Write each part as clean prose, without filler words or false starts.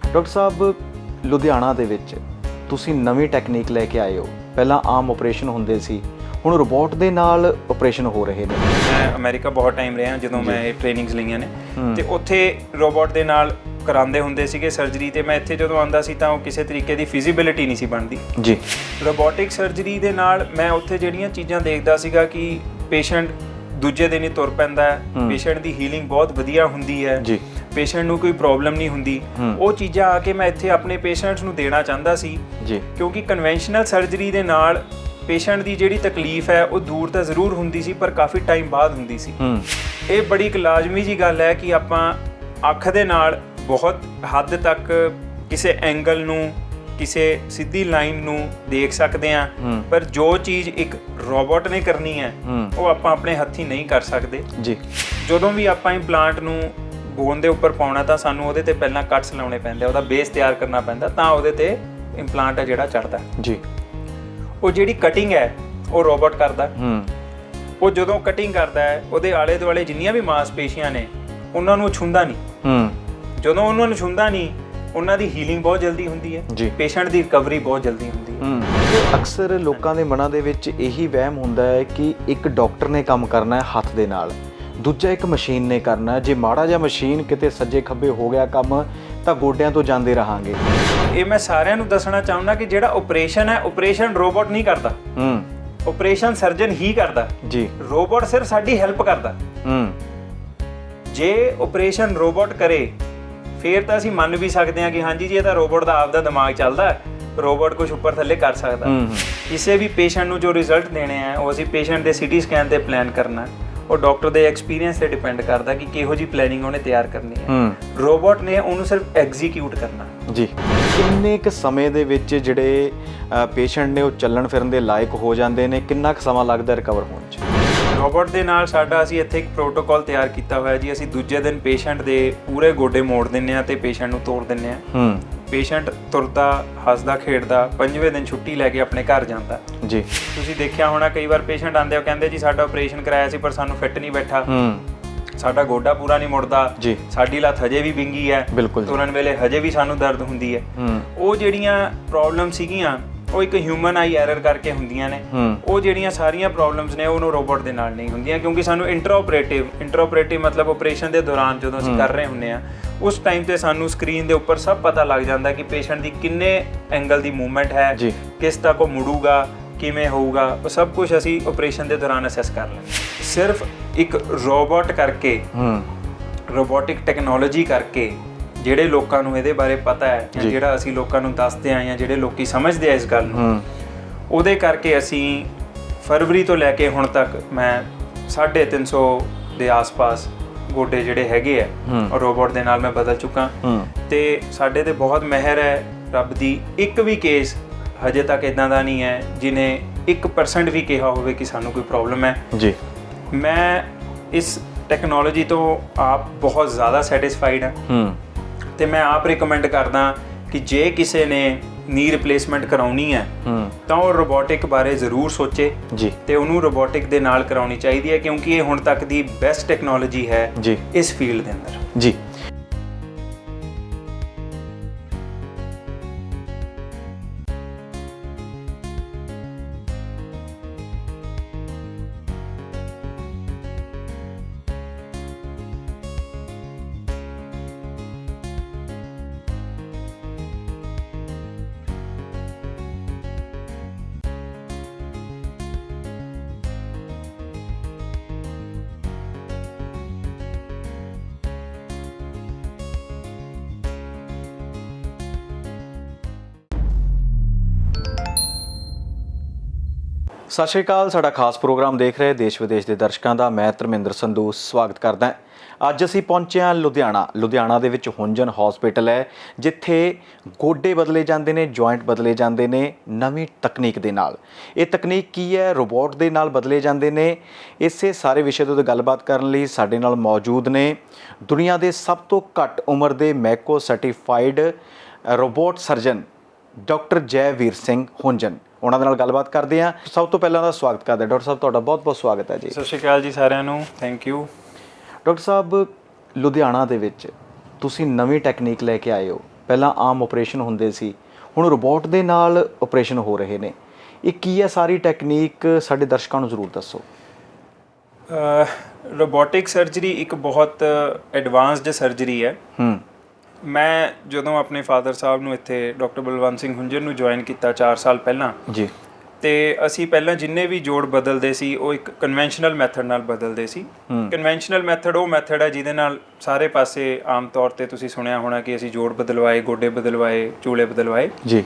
Doctor ਸਾਹਿਬ, ਲੁਧਿਆਣਾ ਦੇ ਵਿੱਚ ਤੁਸੀਂ ਨਵੀਂ ਟੈਕਨੀਕ ਲੈ ਕੇ ਆਏ ਹੋ। ਪਹਿਲਾਂ ਆਮ ਆਪਰੇਸ਼ਨ ਹੁੰਦੇ ਸੀ, ਹੁਣ ਰੋਬੋਟ ਦੇ ਨਾਲ ਆਪਰੇਸ਼ਨ ਹੋ ਰਹੇ ਨੇ। ਮੈਂ ਅਮਰੀਕਾ ਬਹੁਤ ਟਾਈਮ ਰਿਹਾ ਜਦੋਂ ਮੈਂ ਇਹ ਟ੍ਰੇਨਿੰਗਸ ਲਈਆਂ ਨੇ ਤੇ ਉੱਥੇ ਰੋਬੋਟ ਦੇ ਨਾਲ ਕਰਾਉਂਦੇ ਹੁੰਦੇ ਸੀਗੇ ਸਰਜਰੀ, ਤੇ ਮੈਂ ਇੱਥੇ ਜਦੋਂ ਆਉਂਦਾ ਸੀ ਤਾਂ ਉਹ ਕਿਸੇ ਤਰੀਕੇ ਦੀ ਫਿਜ਼ੀਬਿਲਿਟੀ ਨਹੀਂ ਸੀ ਬਣਦੀ ਜੀ। ਰੋਬੋਟਿਕ ਸਰਜਰੀ ਦੇ ਨਾਲ ਮੈਂ ਉੱਥੇ ਜਿਹੜੀਆਂ ਚੀਜ਼ਾਂ ਦੇਖਦਾ ਸੀਗਾ ਕਿ ਪੇਸ਼ੈਂਟ ਦੂਜੇ ਦਿਨ ਹੀ ਤੁਰ ਪੈਂਦਾ ਹੈ, ਪੇਸ਼ੈਂਟ ਦੀ ਹੀਲਿੰਗ ਬਹੁਤ ਵਧੀਆ ਹੁੰਦੀ ਹੈ ਜੀ, ਪੇਸ਼ੈਂਟ ਨੂੰ ਕੋਈ ਪ੍ਰੋਬਲਮ ਨਹੀਂ ਹੁੰਦੀ। ਉਹ ਚੀਜ਼ਾਂ ਆ ਕੇ ਮੈਂ ਇੱਥੇ ਆਪਣੇ ਪੇਸ਼ੈਂਟਸ ਨੂੰ ਦੇਣਾ ਚਾਹੁੰਦਾ ਸੀ ਜੀ, ਕਿਉਂਕਿ ਕਨਵੈਨਸ਼ਨਲ ਸਰਜਰੀ ਦੇ ਨਾਲ ਪੇਸ਼ੈਂਟ ਦੀ ਜਿਹੜੀ ਤਕਲੀਫ ਹੈ ਉਹ ਦੂਰ ਤਾਂ ਜ਼ਰੂਰ ਹੁੰਦੀ ਸੀ, ਪਰ ਕਾਫੀ ਟਾਈਮ ਬਾਅਦ ਹੁੰਦੀ ਸੀ। ਇਹ ਬੜੀ ਇੱਕ ਲਾਜ਼ਮੀ ਜੀ ਗੱਲ ਹੈ ਕਿ ਆਪਾਂ ਅੱਖ ਦੇ ਨਾਲ ਬਹੁਤ ਹੱਦ ਤੱਕ ਕਿਸੇ ਐਂਗਲ ਨੂੰ, ਕਿਸੇ ਸਿੱਧੀ ਲਾਈਨ ਨੂੰ ਦੇਖ ਸਕਦੇ ਹਾਂ, ਪਰ ਜੋ ਚੀਜ਼ ਇੱਕ ਰੋਬੋਟ ਨੇ ਕਰਨੀ ਹੈ ਉਹ ਆਪਾਂ ਆਪਣੇ ਹੱਥੀਂ ਨਹੀਂ ਕਰ ਸਕਦੇ ਜੀ। ਜਦੋਂ ਵੀ ਆਪਾਂ ਇੰਪਲਾਂਟ ਨੂੰ ਬੋਨ ਦੇ ਉੱਪਰ ਪਾਉਣਾ ਤਾਂ ਸਾਨੂੰ ਉਹਦੇ ਤੇ ਪਹਿਲਾਂ ਕੱਟਸ ਲਾਉਣੇ ਪੈਂਦੇ, ਉਹਦਾ ਬੇਸ ਤਿਆਰ ਕਰਨਾ ਪੈਂਦਾ, ਤਾਂ ਉਹਦੇ ਤੇ ਇੰਪਲਾਂਟ ਹੈ ਜਿਹੜਾ ਚੜ੍ਹਦਾ ਜੀ। ਉਹ ਜਿਹੜੀ ਕਟਿੰਗ ਹੈ ਉਹ ਰੋਬੋਟ ਕਰਦਾ। ਉਹ ਜਦੋਂ ਕਟਿੰਗ ਕਰਦਾ ਹੈ ਉਹਦੇ ਆਲੇ ਦੁਆਲੇ ਜਿੰਨੀਆਂ ਵੀ ਮਾਸਪੇਸ਼ੀਆਂ ਨੇ ਉਹਨਾਂ ਨੂੰ ਛੂੰਹਦਾ ਨਹੀਂ। ਜਦੋਂ ਉਹਨਾਂ ਨੂੰ ਛੂੰਹਦਾ ਨਹੀਂ, ਉਹਨਾਂ ਦੀ ਹੀਲਿੰਗ ਬਹੁਤ ਜਲਦੀ ਹੁੰਦੀ ਹੈ, ਪੇਸ਼ੈਂਟ ਦੀ ਰਿਕਵਰੀ ਬਹੁਤ ਜਲਦੀ ਹੁੰਦੀ ਹੈ। ਅਕਸਰ ਲੋਕਾਂ ਦੇ ਮਨਾਂ ਦੇ ਵਿੱਚ ਇਹੀ ਵਹਿਮ ਹੁੰਦਾ ਹੈ ਕਿ ਇੱਕ ਡਾਕਟਰ ਨੇ ਕੰਮ ਕਰਨਾ ਹੈ ਹੱਥ ਦੇ ਨਾਲ, ਦੂਜਾ ਇੱਕ ਮਸ਼ੀਨ ਨੇ ਕਰਨਾ। ਜੇ ਮਾੜਾ ਜਿਹਾ ਮਸ਼ੀਨ ਕਿਤੇ ਸੱਜੇ ਖੱਬੇ ਹੋ ਗਿਆ ਕੰਮ ਤਾਂ ਗੋਡਿਆਂ ਤੋਂ ਜਾਂਦੇ ਰਹਾਂਗੇ। ਇਹ ਮੈਂ ਸਾਰਿਆਂ ਨੂੰ ਦੱਸਣਾ ਚਾਹੁੰਦਾ ਕਿ ਜਿਹੜਾ ਆਪਰੇਸ਼ਨ ਹੈ, ਆਪਰੇਸ਼ਨ ਰੋਬੋਟ ਨਹੀਂ ਕਰਦਾ, ਆਪਰੇਸ਼ਨ ਸਰਜਨ ਹੀ ਕਰਦਾ ਜੀ। ਰੋਬੋਟ ਸਿਰਫ ਸਾਡੀ ਹੈਲਪ ਕਰਦਾ। ਜੇ ਆਪਰੇਸ਼ਨ ਰੋਬੋਟ ਕਰੇ ਫਿਰ ਤਾਂ ਅਸੀਂ ਮੰਨ ਵੀ ਸਕਦੇ ਹਾਂ ਕਿ ਹਾਂਜੀ ਜੀ ਇਹ ਤਾਂ ਰੋਬੋਟ ਦਾ ਆਪਦਾ ਦਿਮਾਗ ਚੱਲਦਾ, ਰੋਬੋਟ ਕੁਝ ਉੱਪਰ ਥੱਲੇ ਕਰ ਸਕਦਾ। ਕਿਸੇ ਵੀ ਪੇਸ਼ੈਂਟ ਨੂੰ ਜੋ ਰਿਜ਼ਲਟ ਦੇਣੇ ਆ ਉਹ ਅਸੀਂ ਪੇਸ਼ੈਂਟ ਦੇ ਸਿਟੀ ਸਕੈਨ ਤੇ ਪਲਾਨ ਕਰਨਾ, ਉਹ ਡਾਕਟਰ ਦੇ ਐਕਸਪੀਰੀਅੰਸ ਤੇ ਡਿਪੈਂਡ ਕਰਦਾ ਕਿ ਕਿਹੋ ਜੀ ਪਲੈਨਿੰਗ ਉਹਨੇ ਤਿਆਰ ਕਰਨੀ ਹੈ। ਰੋਬੋਟ ਨੇ ਉਹਨੂੰ ਸਿਰਫ ਐਗਜ਼ੀਕਿਊਟ ਕਰਨਾ ਜੀ। ਕਿੰਨੇ ਕੁ ਸਮੇਂ ਦੇ ਵਿੱਚ ਜਿਹੜੇ ਪੇਸ਼ੈਂਟ ਨੇ ਉਹ ਚੱਲਣ ਫਿਰਨ ਦੇ ਲਾਇਕ ਹੋ ਜਾਂਦੇ ਨੇ? ਕਿੰਨਾ ਕੁ ਸਮਾਂ ਲੱਗਦਾ ਰਿਕਵਰ ਹੋਣ 'ਚ? ਰੋਬੋਟ ਦੇ ਨਾਲ ਸਾਡਾ ਅਸੀਂ ਇੱਥੇ ਇੱਕ ਪ੍ਰੋਟੋਕਾਲ ਤਿਆਰ ਕੀਤਾ ਹੋਇਆ ਜੀ। ਅਸੀਂ ਦੂਜੇ ਦਿਨ ਪੇਸ਼ੈਂਟ ਦੇ ਪੂਰੇ ਗੋਡੇ ਮੋੜ ਦਿੰਦੇ ਹਾਂ ਤੇ ਪੇਸ਼ੈਂਟ ਨੂੰ ਤੋੜ ਦਿੰਦੇ ਹਾਂ। ਪੇਸ਼ੈਂਟ ਤੁਰਦਾ, ਹੱਸਦਾ, ਖੇਡਦਾ 5ਵੇਂ ਦਿਨ ਛੁੱਟੀ ਲੈ ਕੇ ਆਪਣੇ ਘਰ ਜਾਂਦਾ ਜੀ। ਤੁਸੀਂ ਦੇਖਿਆ ਹੋਣਾ ਕਈ ਵਾਰ ਪੇਸ਼ੈਂਟ ਆਉਂਦੇ, ਉਹ ਕਹਿੰਦੇ ਜੀ ਸਾਡਾ ਆਪਰੇਸ਼ਨ ਕਰਾਇਆ ਸੀ ਪਰ ਸਾਨੂੰ ਫਿੱਟ ਨਹੀਂ ਬੈਠਾ, ਸਾਡਾ ਗੋਡਾ ਪੂਰਾ ਨਹੀਂ ਮੁੜਦਾ, ਸਾਡੀ ਲੱਤ ਹਜੇ ਵੀ ਵਿੰਗੀ ਹੈ, ਤੁਰਨ ਵੇਲੇ ਹਜੇ ਵੀ ਸਾਨੂੰ ਦਰਦ ਹੁੰਦੀ ਹੈ। ਉਹ ਜਿਹੜੀਆਂ ਪ੍ਰੋਬਲਮ ਸੀਗੀਆਂ ਉਹ ਇੱਕ ਹਿਊਮਨ ਆਈ ਐਰਰ ਕਰਕੇ ਹੁੰਦੀਆਂ ਨੇ। ਉਹ ਜਿਹੜੀਆਂ ਸਾਰੀਆਂ ਪ੍ਰੋਬਲਮਸ ਨੇ ਉਹਨੂੰ ਰੋਬੋਟ ਦੇ ਨਾਲ ਨਹੀਂ ਹੁੰਦੀਆਂ, ਕਿਉਂਕਿ ਸਾਨੂੰ ਇੰਟਰਓਪਰੇਟਿਵ ਮਤਲਬ ਆਪਰੇਸ਼ਨ ਦੇ ਦੌਰਾਨ ਜਦੋਂ ਅਸੀਂ ਕਰ ਰਹੇ ਹੁੰਦੇ ਹਾਂ ਉਸ ਟਾਈਮ ਤੇ ਸਾਨੂੰ ਸਕਰੀਨ ਦੇ ਉੱਪਰ ਸਭ ਪਤਾ ਲੱਗ ਜਾਂਦਾ ਕਿ ਪੇਸ਼ੈਂਟ ਦੀ ਕਿੰਨੇ ਐਂਗਲ ਦੀ ਮੂਵਮੈਂਟ ਹੈ, ਕਿਸ ਤੱਕ ਉਹ ਮੁੜੂਗਾ, ਕਿਵੇਂ ਹੋਊਗਾ, ਉਹ ਸਭ ਕੁਝ ਅਸੀਂ ਆਪਰੇਸ਼ਨ ਦੇ ਦੌਰਾਨ ਅਸੈਸ ਕਰ ਲੈਂਦੇ। ਸਿਰਫ ਇੱਕ ਰੋਬੋਟ ਕਰਕੇ, ਰੋਬੋਟਿਕ ਟੈਕਨੋਲੋਜੀ ਕਰਕੇ ਜਿਹੜੇ ਲੋਕਾਂ ਨੂੰ ਇਹਦੇ ਬਾਰੇ ਪਤਾ ਹੈ ਜਾਂ ਜਿਹੜਾ ਅਸੀਂ ਲੋਕਾਂ ਨੂੰ ਦੱਸਦੇ ਆਂ ਜਾਂ ਜਿਹੜੇ ਲੋਕੀ ਸਮਝਦੇ ਆ ਇਸ ਗੱਲ ਨੂੰ, ਉਹਦੇ ਕਰਕੇ ਅਸੀਂ ਫਰਵਰੀ ਤੋਂ ਲੈ ਕੇ ਹੁਣ ਤੱਕ ਮੈਂ 350 ਦੇ ਆਸ-ਪਾਸ ਗੋਡੇ ਜਿਹੜੇ ਹੈਗੇ ਆ ਉਹ ਰੋਬੋਟ ਦੇ ਨਾਲ ਮੈਂ ਬਦਲ ਚੁੱਕਾ ਤੇ ਸਾਡੇ ਤੇ ਬਹੁਤ ਮਿਹਰ ਹੈ ਰੱਬ ਦੀ। ਇੱਕ ਵੀ ਕੇਸ ਹਜੇ ਤੱਕ ਇਦਾਂ ਦਾ ਨਹੀਂ ਹੈ ਜਿਹਨੇ 1% ਵੀ ਕਿਹਾ ਹੋਵੇ ਕਿ ਸਾਨੂੰ ਕੋਈ ਪ੍ਰੋਬਲਮ ਹੈ ਜੀ। ਮੈਂ ਇਸ ਟੈਕਨੋਲੋਜੀ ਤੋਂ ਆਪ ਬਹੁਤ ਜ਼ਿਆਦਾ ਸੈਟੀਸਫਾਈਡ ਹਾਂ ਤੇ ਮੈਂ ਆਪ ਰਿਕਮੈਂਡ ਕਰਦਾ ਕਿ ਜੇ ਕਿਸੇ ਨੇ ਨੀ ਰਿਪਲੇਸਮੈਂਟ ਕਰਾਉਣੀ ਹੈ ਤਾਂ ਉਹ ਰੋਬੋਟਿਕ ਬਾਰੇ ਜ਼ਰੂਰ ਸੋਚੇ ਜੀ, ਤੇ ਉਹਨੂੰ ਰੋਬੋਟਿਕ ਦੇ ਨਾਲ ਕਰਾਉਣੀ ਚਾਹੀਦੀ ਹੈ ਕਿਉਂਕਿ ਇਹ ਹੁਣ ਤੱਕ ਦੀ ਬੈਸਟ ਟੈਕਨੋਲੋਜੀ ਹੈ ਜੀ ਇਸ ਫੀਲਡ ਦੇ ਅੰਦਰ ਜੀ। ਸਤਿ ਸ਼੍ਰੀ ਅਕਾਲ। ਸਾਡਾ ਖਾਸ ਪ੍ਰੋਗਰਾਮ ਦੇਖ ਰਹੇ ਦੇਸ਼ ਵਿਦੇਸ਼ ਦੇ ਦਰਸ਼ਕਾਂ ਦਾ ਮੈਂ ਧਰਮਿੰਦਰ ਸੰਧੂ ਸਵਾਗਤ ਕਰਦਾ। ਅੱਜ ਅਸੀਂ ਪਹੁੰਚੇ ਹਾਂ ਲੁਧਿਆਣਾ ਦੇ ਵਿੱਚ ਹੁੰਜਨ ਹਸਪੀਟਲ ਹੈ ਜਿੱਥੇ ਗੋਡੇ ਬਦਲੇ ਜਾਂਦੇ ਨੇ, ਜੁਆਇੰਟ ਬਦਲੇ ਜਾਂਦੇ ਨੇ ਨਵੀਂ ਤਕਨੀਕ ਦੇ ਨਾਲ। ਇਹ ਤਕਨੀਕ ਕੀ ਹੈ? ਰੋਬੋਟ ਦੇ ਨਾਲ ਬਦਲੇ ਜਾਂਦੇ ਨੇ। ਇਸੇ ਸਾਰੇ ਵਿਸ਼ੇ ਤੋਂ ਗੱਲਬਾਤ ਕਰਨ ਲਈ ਸਾਡੇ ਨਾਲ ਮੌਜੂਦ ਨੇ ਦੁਨੀਆ ਦੇ ਸਭ ਤੋਂ ਘੱਟ ਉਮਰ ਦੇ ਮੈਕੋ certified robot surgeon doctor Jaiveer Singh Hunjan. ਉਹਨਾਂ ਦੇ ਨਾਲ ਗੱਲਬਾਤ ਕਰਦੇ ਹਾਂ। ਸਭ ਤੋਂ ਪਹਿਲਾਂ ਦਾ ਸਵਾਗਤ ਕਰਦੇ ਹਾਂ ਡਾਕਟਰ ਸਾਹਿਬ, ਤੁਹਾਡਾ ਬਹੁਤ ਬਹੁਤ ਸਵਾਗਤ ਹੈ ਜੀ। ਸਤਿ ਸ਼੍ਰੀ ਅਕਾਲ ਜੀ ਸਾਰਿਆਂ ਨੂੰ, ਥੈਂਕ ਯੂ। ਡਾਕਟਰ ਸਾਹਿਬ, ਲੁਧਿਆਣਾ ਦੇ ਵਿੱਚ ਤੁਸੀਂ ਨਵੀਂ ਟੈਕਨੀਕ ਲੈ ਕੇ ਆਏ ਹੋ। ਪਹਿਲਾਂ ਆਮ ਆਪਰੇਸ਼ਨ ਹੁੰਦੇ ਸੀ, ਹੁਣ ਰੋਬੋਟ ਦੇ ਨਾਲ ਆਪਰੇਸ਼ਨ ਹੋ ਰਹੇ ਨੇ। ਇਹ ਕੀ ਹੈ ਸਾਰੀ ਟੈਕਨੀਕ, ਸਾਡੇ ਦਰਸ਼ਕਾਂ ਨੂੰ ਜ਼ਰੂਰ ਦੱਸੋ। ਰੋਬੋਟਿਕ ਸਰਜਰੀ ਇੱਕ ਬਹੁਤ ਐਡਵਾਂਸਡ ਸਰਜਰੀ ਹੈ। ਮੈਂ ਜਦੋਂ ਆਪਣੇ ਫਾਦਰ ਸਾਹਿਬ ਨੂੰ ਇੱਥੇ ਡਾਕਟਰ ਬਲਵੰਤ ਸਿੰਘ ਹੁੰਜਰ ਨੂੰ ਜੁਆਇਨ ਕੀਤਾ 4 ਸਾਲ ਪਹਿਲਾਂ ਜੀ, ਤੇ ਅਸੀਂ ਪਹਿਲਾਂ ਜਿੰਨੇ ਵੀ ਜੋੜ ਬਦਲਦੇ ਸੀ ਉਹ ਇੱਕ ਕਨਵੈਨਸ਼ਨਲ ਮੈਥਡ ਨਾਲ ਬਦਲਦੇ ਸੀ। ਕਨਵੈਨਸ਼ਨਲ ਮੈਥਡ ਉਹ ਮੈਥਡ ਹੈ ਜਿਹਦੇ ਨਾਲ ਸਾਰੇ ਪਾਸੇ ਆਮ ਤੌਰ ਤੇ ਤੁਸੀਂ ਸੁਣਿਆ ਹੋਣਾ ਕਿ ਅਸੀਂ ਜੋੜ ਬਦਲਵਾਏ, ਗੋਡੇ ਬਦਲਵਾਏ, ਚੂਲੇ ਬਦਲਵਾਏ ਜੀ,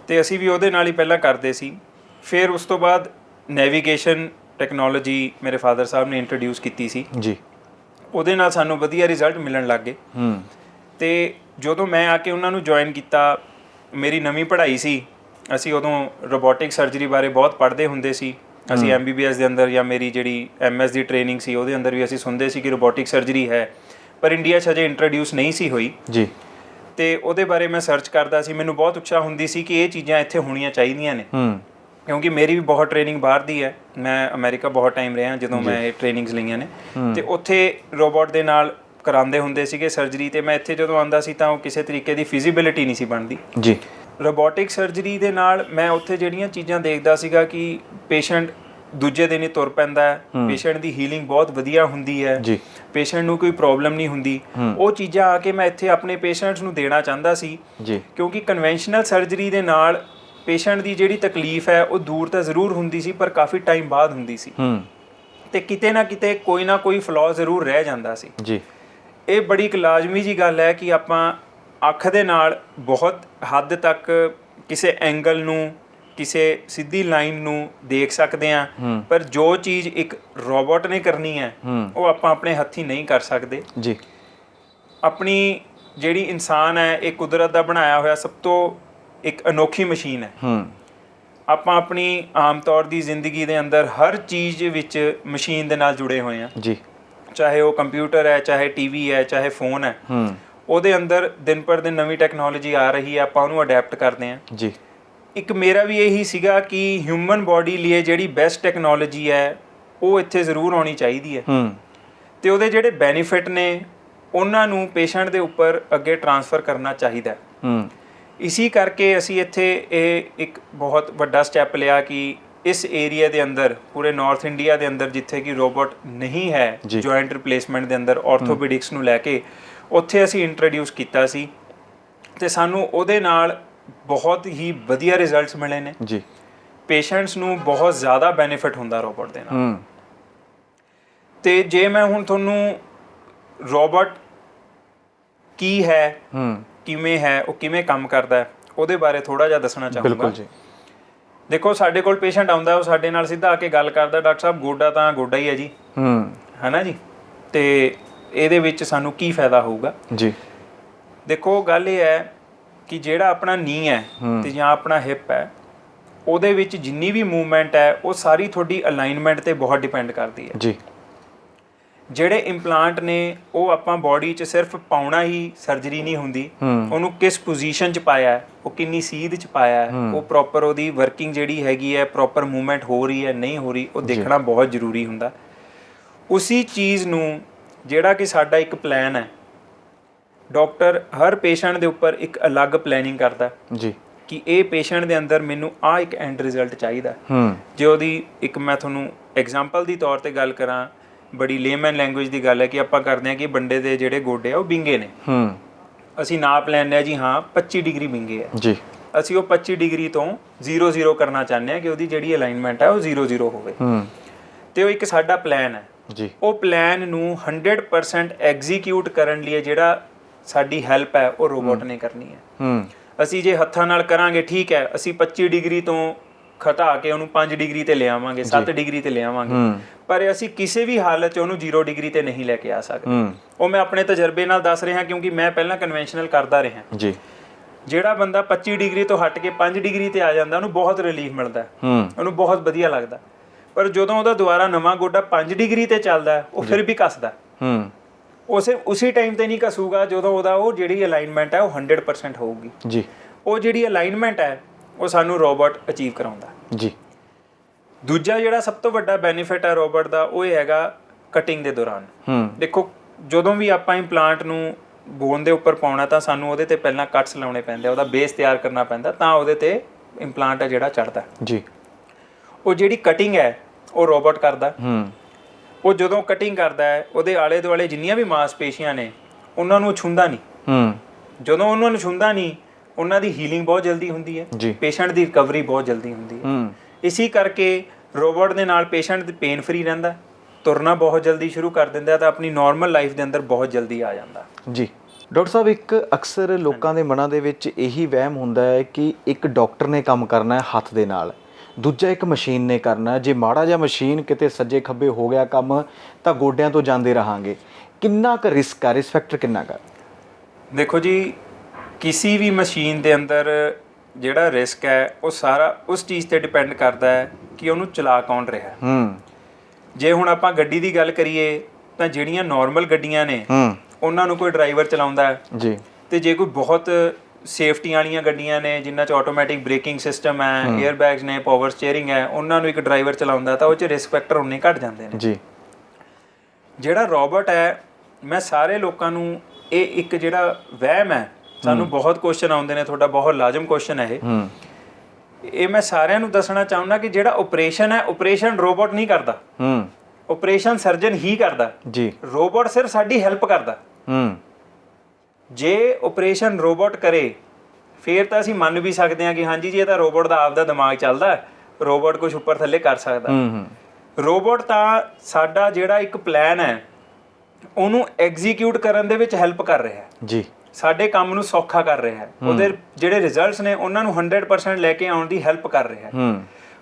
ਤੇ ਅਸੀਂ ਵੀ ਉਹਦੇ ਨਾਲ ਹੀ ਪਹਿਲਾਂ ਕਰਦੇ ਸੀ। ਫਿਰ ਉਸ ਤੋਂ ਬਾਅਦ ਨੈਵੀਗੇਸ਼ਨ ਟੈਕਨੋਲੋਜੀ ਮੇਰੇ ਫਾਦਰ ਸਾਹਿਬ ਨੇ ਇੰਟਰੋਡਿਊਸ ਕੀਤੀ ਸੀ ਜੀ, ਉਹਦੇ ਨਾਲ ਸਾਨੂੰ ਵਧੀਆ ਰਿਜ਼ਲਟ ਮਿਲਣ ਲੱਗ ਗਏ। ਤੇ ਜਦੋਂ ਮੈਂ ਆ ਕੇ ਉਹਨਾਂ ਨੂੰ ਜੁਆਇਨ ਕੀਤਾ, ਮੇਰੀ ਨਵੀਂ ਪੜ੍ਹਾਈ ਸੀ, ਅਸੀਂ ਉਦੋਂ ਰੋਬੋਟਿਕ ਸਰਜਰੀ ਬਾਰੇ ਬਹੁਤ ਪੜ੍ਹਦੇ ਹੁੰਦੇ ਸੀ। ਅਸੀਂ MBBS ਦੇ ਅੰਦਰ ਜਾਂ ਮੇਰੀ ਜਿਹੜੀ MS ਦੀ ਟ੍ਰੇਨਿੰਗ ਸੀ ਉਹਦੇ ਅੰਦਰ ਵੀ ਅਸੀਂ ਸੁਣਦੇ ਸੀ ਕਿ ਰੋਬੋਟਿਕ ਸਰਜਰੀ ਹੈ, ਪਰ ਇੰਡੀਆ 'ਚ ਅਜੇ ਇੰਟਰੋਡਿਊਸ ਨਹੀਂ ਸੀ ਹੋਈ ਜੀ। ਤੇ ਉਹਦੇ ਬਾਰੇ ਮੈਂ ਸਰਚ ਕਰਦਾ ਸੀ। ਮੈਨੂੰ ਬਹੁਤ ਇੱਛਾ ਹੁੰਦੀ ਸੀ ਕਿ ਇਹ ਚੀਜ਼ਾਂ ਇੱਥੇ ਹੋਣੀਆਂ ਚਾਹੀਦੀਆਂ ਨੇ, ਕਿਉਂਕਿ ਮੇਰੀ ਵੀ ਬਹੁਤ ਟ੍ਰੇਨਿੰਗ ਬਾਹਰ ਦੀ ਹੈ। ਮੈਂ ਅਮਰੀਕਾ ਬਹੁਤ ਟਾਈਮ ਰਿਹਾ ਜਦੋਂ ਮੈਂ ਇਹ ਟ੍ਰੇਨਿੰਗਸ ਲਈਆਂ ਨੇ, ਤੇ ਉੱਥੇ ਰੋਬੋਟ ਦੇ ਨਾਲ ਕਰਾਉਂਦੇ ਹੁੰਦੇ ਸੀਗੇ ਸਰਜਰੀ। ਤੇ ਮੈਂ ਇੱਥੇ ਜਦੋਂ ਆਉਂਦਾ ਸੀ ਤਾਂ ਉਹ ਕਿਸੇ ਤਰੀਕੇ ਦੀ ਫਿਜ਼ੀਬਿਲਿਟੀ ਨਹੀਂ ਸੀ ਬਣਦੀ ਜੀ। ਰੋਬੋਟਿਕ ਸਰਜਰੀ ਦੇ ਨਾਲ ਮੈਂ ਉੱਥੇ ਜਿਹੜੀਆਂ ਚੀਜ਼ਾਂ ਦੇਖਦਾ ਸੀਗਾ ਕਿ ਪੇਸ਼ੈਂਟ ਦੂਜੇ ਦਿਨ ਹੀ ਤੁਰ ਪੈਂਦਾ ਹੈ, ਪੇਸ਼ੈਂਟ ਦੀ ਹੀਲਿੰਗ ਬਹੁਤ ਵਧੀਆ ਹੁੰਦੀ ਹੈ, ਪੇਸ਼ੈਂਟ ਨੂੰ ਕੋਈ ਪ੍ਰੋਬਲਮ ਨਹੀਂ ਹੁੰਦੀ। ਉਹ ਚੀਜ਼ਾਂ ਆ ਕੇ ਮੈਂ ਇੱਥੇ ਆਪਣੇ ਪੇਸ਼ੈਂਟਸ ਨੂੰ ਦੇਣਾ ਚਾਹੁੰਦਾ ਸੀ, ਕਿਉਂਕਿ ਕਨਵੈਨਸ਼ਨਲ ਸਰਜਰੀ ਦੇ ਨਾਲ ਪੇਸ਼ੈਂਟ ਦੀ ਜਿਹੜੀ ਤਕਲੀਫ ਹੈ ਉਹ ਦੂਰ ਤਾਂ ਜ਼ਰੂਰ ਹੁੰਦੀ ਸੀ, ਪਰ ਕਾਫੀ ਟਾਈਮ ਬਾਅਦ ਹੁੰਦੀ ਸੀ, ਤੇ ਕਿਤੇ ਨਾ ਕਿਤੇ ਕੋਈ ਨਾ ਕੋਈ ਫਲॉ ਜ਼ਰੂਰ ਰਹਿ ਜਾਂਦਾ ਸੀ ਜੀ। ਇਹ ਬੜੀ ਇੱਕ ਲਾਜ਼ਮੀ ਜੀ ਗੱਲ ਹੈ ਕਿ ਆਪਾਂ ਅੱਖ ਦੇ ਨਾਲ ਬਹੁਤ ਹੱਦ ਤੱਕ ਕਿਸੇ ਐਂਗਲ ਨੂੰ, ਕਿਸੇ ਸਿੱਧੀ ਲਾਈਨ ਨੂੰ ਦੇਖ ਸਕਦੇ ਹਾਂ, ਪਰ ਜੋ ਚੀਜ਼ ਇੱਕ ਰੋਬੋਟ ਨੇ ਕਰਨੀ ਹੈ ਉਹ ਆਪਾਂ ਆਪਣੇ ਹੱਥੀਂ ਨਹੀਂ ਕਰ ਸਕਦੇ ਜੀ। ਆਪਣੀ ਜਿਹੜੀ ਇਨਸਾਨ ਹੈ ਇਹ ਕੁਦਰਤ ਦਾ ਬਣਾਇਆ ਹੋਇਆ ਸਭ ਤੋਂ ਇੱਕ ਅਨੋਖੀ ਮਸ਼ੀਨ ਹੈ। ਆਪਾਂ ਆਪਣੀ ਆਮ ਤੌਰ ਦੀ ਜ਼ਿੰਦਗੀ ਦੇ ਅੰਦਰ ਹਰ ਚੀਜ਼ ਵਿੱਚ ਮਸ਼ੀਨ ਦੇ ਨਾਲ ਜੁੜੇ ਹੋਏ ਹਾਂ ਜੀ, ਚਾਹੇ ਉਹ ਕੰਪਿਊਟਰ ਹੈ, ਚਾਹੇ TV ਹੈ, ਚਾਹੇ ਫੋਨ ਹੈ। ਉਹਦੇ ਅੰਦਰ ਦਿਨ ਪਰ ਦਿਨ ਨਵੀਂ ਟੈਕਨੋਲੋਜੀ ਆ ਰਹੀ ਹੈ, ਆਪਾਂ ਉਹਨੂੰ ਅਡੈਪਟ ਕਰਦੇ ਹਾਂ ਜੀ। ਇੱਕ ਮੇਰਾ ਵੀ ਇਹੀ ਸੀਗਾ ਕਿ ਹਿਊਮਨ ਬੋਡੀ ਲਈ ਜਿਹੜੀ ਬੈਸਟ ਟੈਕਨੋਲੋਜੀ ਹੈ ਉਹ ਇੱਥੇ ਜ਼ਰੂਰ ਆਉਣੀ ਚਾਹੀਦੀ ਹੈ, ਤੇ ਉਹਦੇ ਜਿਹੜੇ ਬੈਨੀਫਿਟ ਨੇ ਉਹਨਾਂ ਨੂੰ ਪੇਸ਼ੈਂਟ ਦੇ ਉੱਪਰ ਅੱਗੇ ਟਰਾਂਸਫਰ ਕਰਨਾ ਚਾਹੀਦਾ। ਇਸੀ ਕਰਕੇ ਅਸੀਂ ਇੱਥੇ ਇਹ ਇੱਕ ਬਹੁਤ ਵੱਡਾ ਸਟੈਪ ਲਿਆ ਕਿ ਇਸ ਏਰੀਆ ਦੇ ਅੰਦਰ, ਪੂਰੇ ਨਾਰਥ ਇੰਡੀਆ ਦੇ ਅੰਦਰ ਜਿੱਥੇ ਕਿ ਰੋਬੋਟ ਨਹੀਂ ਹੈ ਜੁਆਇੰਟ ਰਿਪਲੇਸਮੈਂਟ ਦੇ ਅੰਦਰ, ਆਰਥੋਪੈਡਿਕਸ ਨੂੰ ਲੈ ਕੇ ਉੱਥੇ ਅਸੀਂ ਇੰਟਰੋਡਿਊਸ ਕੀਤਾ ਸੀ, ਤੇ ਸਾਨੂੰ ਉਹਦੇ ਨਾਲ ਬਹੁਤ ਹੀ ਵਧੀਆ ਰਿਜ਼ਲਟਸ ਮਿਲੇ ਨੇ ਜੀ। ਪੇਸ਼ੈਂਟਸ ਨੂੰ ਬਹੁਤ ਜ਼ਿਆਦਾ ਬੈਨੀਫਿਟ ਹੁੰਦਾ ਰੋਬੋਟ ਦੇ ਨਾਲ। ਤੇ ਜੇ ਮੈਂ ਹੁਣ ਤੁਹਾਨੂੰ ਰੋਬੋਟ ਕੀ ਹੈ, ਕਿਵੇਂ ਹੈ, ਉਹ ਕਿਵੇਂ ਕੰਮ ਕਰਦਾ ਹੈ, ਉਹਦੇ ਬਾਰੇ ਥੋੜਾ ਜਿਹਾ ਦੱਸਣਾ ਚਾਹੂੰਗਾ। ਬਿਲਕੁਲ ਜੀ। ਦੇਖੋ, ਸਾਡੇ ਕੋਲ ਪੇਸ਼ੈਂਟ ਆਉਂਦਾ, ਉਹ ਸਾਡੇ ਨਾਲ ਸਿੱਧਾ ਆ ਕੇ ਗੱਲ ਕਰਦਾ, ਡਾਕਟਰ ਸਾਹਿਬ ਗੋਡਾ ਤਾਂ ਗੋਡਾ ਹੀ ਹੈ ਜੀ, ਹੈ ਨਾ ਜੀ, ਤੇ ਇਹਦੇ ਵਿੱਚ ਸਾਨੂੰ ਕੀ ਫਾਇਦਾ ਹੋਊਗਾ ਜੀ। ਦੇਖੋ, ਗੱਲ ਇਹ ਹੈ ਕਿ ਜਿਹੜਾ ਆਪਣਾ ਨੀ ਹੈ ਤੇ ਜਾਂ ਆਪਣਾ ਹਿਪ ਹੈ, ਉਹਦੇ ਵਿੱਚ ਜਿੰਨੀ ਵੀ ਮੂਵਮੈਂਟ ਹੈ ਉਹ ਸਾਰੀ ਤੁਹਾਡੀ ਅਲਾਈਨਮੈਂਟ ਤੇ ਬਹੁਤ ਡਿਪੈਂਡ ਕਰਦੀ ਹੈ ਜੀ। ਜਿਹੜੇ ਇੰਪਲਾਂਟ ਨੇ ਉਹ ਆਪਾਂ ਬੋਡੀ 'ਚ ਸਿਰਫ ਪਾਉਣਾ ਹੀ ਸਰਜਰੀ ਨਹੀਂ ਹੁੰਦੀ, ਉਹਨੂੰ ਕਿਸ ਪੋਜੀਸ਼ਨ 'ਚ ਪਾਇਆ ਹੈ, ਉਹ ਕਿੰਨੀ ਸੀਧ 'ਚ ਪਾਇਆ ਹੈ, ਉਹ ਪ੍ਰੋਪਰ ਉਹਦੀ ਵਰਕਿੰਗ ਜਿਹੜੀ ਹੈਗੀ ਹੈ, ਪ੍ਰੋਪਰ ਮੂਵਮੈਂਟ ਹੋ ਰਹੀ ਹੈ ਨਹੀਂ ਹੋ ਰਹੀ, ਉਹ ਦੇਖਣਾ ਬਹੁਤ ਜ਼ਰੂਰੀ ਹੁੰਦਾ। ਉਸੀ ਚੀਜ਼ ਨੂੰ ਜਿਹੜਾ ਕਿ ਸਾਡਾ ਇੱਕ ਪਲਾਨ ਹੈ, ਡਾਕਟਰ ਹਰ ਪੇਸ਼ੈਂਟ ਦੇ ਉੱਪਰ ਇੱਕ ਅਲੱਗ ਪਲੈਨਿੰਗ ਕਰਦਾ ਜੀ ਕਿ ਇਹ ਪੇਸ਼ੈਂਟ ਦੇ ਅੰਦਰ ਮੈਨੂੰ ਆਹ ਇੱਕ ਐਂਡ ਰਿਜ਼ਲਟ ਚਾਹੀਦਾ। ਜੇ ਉਹਦੀ ਇੱਕ ਮੈਂ ਤੁਹਾਨੂੰ ਐਗਜ਼ਾਮਪਲ ਦੀ ਤੌਰ ਤੇ ਗੱਲ ਕਰਾਂ, ਬੜੀ ਲੇਮੈਨ ਲੈਂਗੁਏਜ ਦੀ ਗੱਲ ਹੈ ਕਿ ਆਪਾਂ ਕਰਦੇ ਹਾਂ ਕਿ ਬੰਦੇ ਦੇ ਜਿਹੜੇ ਗੋਡੇ ਆ ਉਹ ਵਿੰਗੇ ਨੇ, ਅਸੀਂ ਨਾਪ ਲੈਂਦੇ ਹਾਂ ਜੀ, ਹਾਂ 25 ਡਿਗਰੀ ਵਿੰਗੇ ਆ ਜੀ, ਅਸੀਂ ਉਹ 25 ਡਿਗਰੀ ਤੋਂ 0-0 ਕਰਨਾ ਚਾਹੁੰਦੇ ਹਾਂ ਕਿ ਉਹਦੀ ਜਿਹੜੀ ਅਲਾਈਨਮੈਂਟ ਹੈ ਉਹ 0-0 ਹੋਵੇ, ਤੇ ਉਹ ਇੱਕ ਸਾਡਾ ਪਲਾਨ ਹੈ ਜੀ। ਉਹ ਪਲਾਨ ਨੂੰ 100% ਐਗਜ਼ੀਕਿਊਟ ਕਰਨ ਲਈ ਜਿਹੜਾ ਸਾਡੀ ਹੈਲਪ ਹੈ ਉਹ ਰੋਬੋਟ ਨੇ ਕਰਨੀ ਹੈ। ਅਸੀਂ ਜੇ ਹੱਥਾਂ ਨਾਲ ਕਰਾਂਗੇ, ਠੀਕ ਹੈ, ਅਸੀਂ 25 ਡਿਗਰੀ ਤੋਂ ਘਟਾ ਕੇ ਉਹਨੂੰ 5 ਡਿਗਰੀ ਤੇ ਲਿਆਵਾਂਗੇ, 7 ਡਿਗਰੀ ਤੇ ਲਿਆਵਾਂਗੇ, ਪਰ ਅਸੀਂ ਕਿਸੇ ਵੀ ਹਾਲਤ 'ਚ ਉਹਨੂੰ 0 ਡਿਗਰੀ ਤੇ ਨਹੀਂ ਲੈ ਕੇ ਆ ਸਕਦੇ। ਉਹ ਮੈਂ ਆਪਣੇ ਤਜਰਬੇ ਨਾਲ ਦੱਸ ਰਿਹਾ, ਕਿਉਂਕਿ ਮੈਂ ਪਹਿਲਾਂ ਕਨਵੈਨਸ਼ਨਲ ਕਰਦਾ ਰਿਹਾ ਜੀ। ਜਿਹੜਾ ਬੰਦਾ 25 ਡਿਗਰੀ ਤੋਂ ਹਟ ਕੇ 5 ਡਿਗਰੀ ਤੇ ਆ ਜਾਂਦਾ, ਉਹਨੂੰ ਬਹੁਤ ਰਿਲੀਫ ਮਿਲਦਾ, ਉਹਨੂੰ ਬਹੁਤ ਵਧੀਆ ਲੱਗਦਾ, ਪਰ ਜਦੋਂ ਉਹਦਾ ਦੁਬਾਰਾ ਨਵਾਂ ਗੋਡਾ 5 ਡਿਗਰੀ ਤੇ ਚੱਲਦਾ ਉਹ ਫਿਰ ਵੀ ਕੱਸਦਾ। ਉਹ ਸਿਰਫ ਉਸੇ ਟਾਈਮ ਤੇ ਨਹੀਂ ਕੱਸੂਗਾ ਜਦੋਂ ਉਹਦਾ ਉਹ ਜਿਹੜੀ ਅਲਾਈਨਮੈਂਟ ਹੈ ਉਹ 100% ਹੋਊਗੀ ਜੀ। ਉਹ ਜਿਹੜੀ ਅਲਾਈਨਮੈਂਟ ਹੈ ਉਹ ਸਾਨੂੰ ਰੋਬੋਟ ਅਚੀਵ ਕਰਾਉਂਦਾ ਜੀ। ਦੂਜਾ ਜਿਹੜਾ ਸਭ ਤੋਂ ਵੱਡਾ ਬੈਨੀਫਿਟ ਹੈ ਰੋਬੋਟ ਦਾ, ਉਹ ਇਹ ਹੈਗਾ ਕਟਿੰਗ ਦੇ ਦੌਰਾਨ। ਦੇਖੋ, ਜਦੋਂ ਵੀ ਆਪਾਂ ਇੰਪਲਾਂਟ ਨੂੰ ਬੋਨ ਦੇ ਉੱਪਰ ਪਾਉਣਾ ਤਾਂ ਸਾਨੂੰ ਉਹਦੇ ਤੇ ਪਹਿਲਾਂ ਕੱਟਸ ਲਾਉਣੇ ਪੈਂਦੇ, ਉਹਦਾ ਬੇਸ ਤਿਆਰ ਕਰਨਾ ਪੈਂਦਾ, ਤਾਂ ਉਹਦੇ ਤੇ ਇੰਪਲਾਂਟ ਹੈ ਜਿਹੜਾ ਚੜਦਾ ਜੀ। ਉਹ ਜਿਹੜੀ ਕਟਿੰਗ ਹੈ ਉਹ ਰੋਬੋਟ ਕਰਦਾ। ਉਹ ਜਦੋਂ ਕਟਿੰਗ ਕਰਦਾ ਹੈ ਉਹਦੇ ਆਲੇ ਦੁਆਲੇ ਜਿੰਨੀਆਂ ਵੀ ਮਾਸਪੇਸ਼ੀਆਂ ਨੇ ਉਹਨਾਂ ਨੂੰ ਛੂੰਹਦਾ ਨਹੀਂ। ਜਦੋਂ ਉਹਨਾਂ ਨੂੰ ਛੂੰਹਦਾ ਨਹੀਂ ਉਹਨਾਂ ਦੀ ਹੀਲਿੰਗ ਬਹੁਤ ਜਲਦੀ ਹੁੰਦੀ ਹੈ, ਪੇਸ਼ੈਂਟ ਦੀ ਰਿਕਵਰੀ ਬਹੁਤ ਜਲਦੀ ਹੁੰਦੀ ਹੈ। ਇਸੀ ਕਰਕੇ ਰੋਬੋਟ ਦੇ ਨਾਲ ਪੇਸ਼ੈਂਟ ਪੇਨ ਫਰੀ ਰਹਿੰਦਾ, ਤੁਰਨਾ ਬਹੁਤ ਜਲਦੀ ਸ਼ੁਰੂ ਕਰ ਦਿੰਦਾ ਤਾਂ ਆਪਣੀ ਨਾਰਮਲ ਲਾਈਫ ਦੇ ਅੰਦਰ ਬਹੁਤ ਜਲਦੀ ਆ ਜਾਂਦਾ ਜੀ। ਡਾਕਟਰ ਸਾਹਿਬ, ਇੱਕ ਅਕਸਰ ਲੋਕਾਂ ਦੇ ਮਨਾਂ ਦੇ ਵਿੱਚ ਇਹੀ ਵਹਿਮ ਹੁੰਦਾ ਹੈ ਕਿ ਇੱਕ ਡਾਕਟਰ ਨੇ ਕੰਮ ਕਰਨਾ ਹੈ ਹੱਥ ਦੇ ਨਾਲ, ਦੂਜਾ ਇੱਕ ਮਸ਼ੀਨ ਨੇ ਕਰਨਾ। ਜੇ ਮਾੜਾ ਜਿਹਾ ਮਸ਼ੀਨ ਕਿਤੇ ਸੱਜੇ ਖੱਬੇ ਹੋ ਗਿਆ ਕੰਮ ਤਾਂ ਗੋਡਿਆਂ ਤੋਂ ਜਾਂਦੇ ਰਹਾਂਗੇ। ਕਿੰਨਾ ਕੁ ਰਿਸਕ ਆ, ਰਿਸਕ ਫੈਕਟਰ ਕਿੰਨਾ ਕੁ? ਦੇਖੋ ਜੀ, ਕਿਸੇ ਵੀ ਮਸ਼ੀਨ ਦੇ ਅੰਦਰ ਜਿਹੜਾ ਰਿਸਕ ਹੈ ਉਹ ਸਾਰਾ ਉਸ ਚੀਜ਼ ਤੇ ਡਿਪੈਂਡ ਕਰਦਾ ਹੈ ਕਿ ਉਹਨੂੰ ਚਲਾ ਕੌਣ ਰਿਹਾ। ਜੇ ਹੁਣ ਆਪਾਂ ਗੱਡੀ ਦੀ ਗੱਲ ਕਰੀਏ ਤਾਂ ਜਿਹੜੀਆਂ ਨਾਰਮਲ ਗੱਡੀਆਂ ਨੇ ਉਹਨਾਂ ਨੂੰ ਕੋਈ ਡਰਾਈਵਰ ਚਲਾਉਂਦਾ ਹੈ ਜੀ, ਤੇ ਜੇ ਕੋਈ ਬਹੁਤ ਸੇਫਟੀ ਵਾਲੀਆਂ ਗੱਡੀਆਂ ਨੇ ਜਿਨ੍ਹਾਂ 'ਚ ਆਟੋਮੈਟਿਕ ਬ੍ਰੇਕਿੰਗ ਸਿਸਟਮ ਹੈ, 에ਅਰ ਬੈਗਸ ਨੇ, ਪਾਵਰ ਸਟੀਅਰਿੰਗ ਹੈ, ਉਹਨਾਂ ਨੂੰ ਇੱਕ ਡਰਾਈਵਰ ਚਲਾਉਂਦਾ ਤਾਂ ਉਹ 'ਚ ਰਿਸਕ ਫੈਕਟਰ ਉਨੇ ਘੱਟ ਜਾਂਦੇ ਨੇ ਜੀ। ਜਿਹੜਾ ਰੋਬੋਟ ਹੈ, ਮੈਂ ਸਾਰੇ ਲੋਕਾਂ ਨੂੰ ਇਹ ਇੱਕ ਜਿਹੜਾ ਵਹਿਮ ਹੈ, ਸਾਨੂੰ ਬਹੁਤ ਕੁਐਸਚਨ ਆਉਂਦੇ ਨੇ, ਤੁਹਾਡਾ ਬਹੁਤ ਲਾਜ਼ਮ ਕੁਐਸਚਨ ਹੈ ਇਹ ਮੈਂ ਸਾਰਿਆਂ ਨੂੰ ਦੱਸਣਾ ਚਾਹੁੰਦਾ ਕਿ ਜਿਹੜਾ ਆਪਰੇਸ਼ਨ ਹੈ, ਆਪਰੇਸ਼ਨ ਰੋਬੋਟ ਨਹੀਂ ਕਰਦਾ, ਆਪਰੇਸ਼ਨ ਸਰਜਨ ਹੀ ਕਰਦਾ ਜੀ। ਰੋਬੋਟ ਸਿਰਫ ਸਾਡੀ ਹੈਲਪ ਕਰਦਾ। ਜੇ ਆਪਰੇਸ਼ਨ ਰੋਬੋਟ ਕਰੇ ਫਿਰ ਤਾਂ ਅਸੀਂ ਮੰਨ ਵੀ ਸਕਦੇ ਹਾਂ ਕਿ ਹਾਂਜੀ ਜੀ ਇਹ ਤਾਂ ਰੋਬੋਟ ਦਾ ਆਪਦਾ ਦਿਮਾਗ ਚੱਲਦਾ, ਰੋਬੋਟ ਕੁਝ ਉੱਪਰ ਥੱਲੇ ਕਰ ਸਕਦਾ। ਰੋਬੋਟ ਤਾਂ ਸਾਡਾ ਜਿਹੜਾ ਇੱਕ ਪਲਾਨ ਹੈ ਉਹਨੂੰ ਐਗਜ਼ੀਕਿਊਟ ਕਰਨ ਦੇ ਵਿੱਚ ਹੈਲਪ ਕਰ ਰਿਹਾ ਹੈ ਜੀ, ਸਾਡੇ ਕੰਮ ਨੂੰ ਸੌਖਾ ਕਰ ਰਿਹਾ ਹੈ, ਉਹਦੇ ਜਿਹੜੇ ਰਿਜ਼ਲਟਸ ਨੇ ਉਹਨਾਂ ਨੂੰ 100% ਲੈ ਕੇ ਆਉਣ ਦੀ ਹੈਲਪ ਕਰ ਰਿਹਾ ਹੈ।